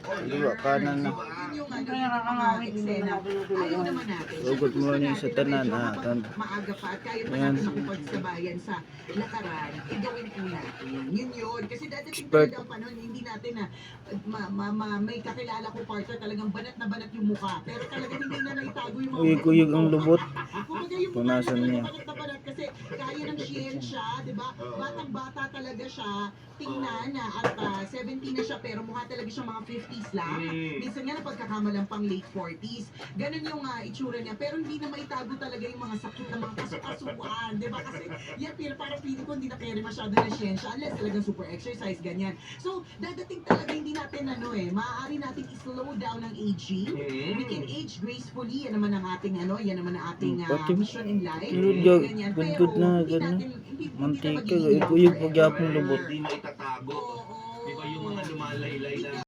Diba, kanan na. Yun yung mga eksena. Ayaw naman natin. Hugot mo Gusto niya natin sa na tanan, medyo ha? maaga pa at kaya pa Ayan. natin makipagsabayan sa lakaran, gawin po natin. Yun. Kasi dadating Expert. talaga ang panahon, hindi natin na may kakilala ko partner talagang banat na banat yung mukha. Pero talagang hindi na naitago yung mga Uyog-uyog ang lubot. kumbaga yung mukha Punasan niya niya. banat na banat kasi kaya ng siyensya, di ba? Batang-bata talaga siya. Tingnan na at 17 na siya pero mukha talaga siya mga 50s lang. Minsan nga napagkakamalang pang late 40s. Ganun yung itsura niya. Pero hindi na maitago talaga yung mga sakit na mga kasukasuan. Di ba? Kasi yan, parang feeling ko hindi na carry masyado ng siyensya unless talagang super exercise, ganyan. So, dadating talaga hindi natin maaari natin i-slow down ang aging. We can age gracefully. Yan naman ang ating yan naman ang ating mission in life. Ganyan. Pero Good na, hindi good na. natin, hindi na Mantika, magiging uyog-uyog pag forever. yapong lubot. Hindi maitatago. Di ba yung mga lumalaylay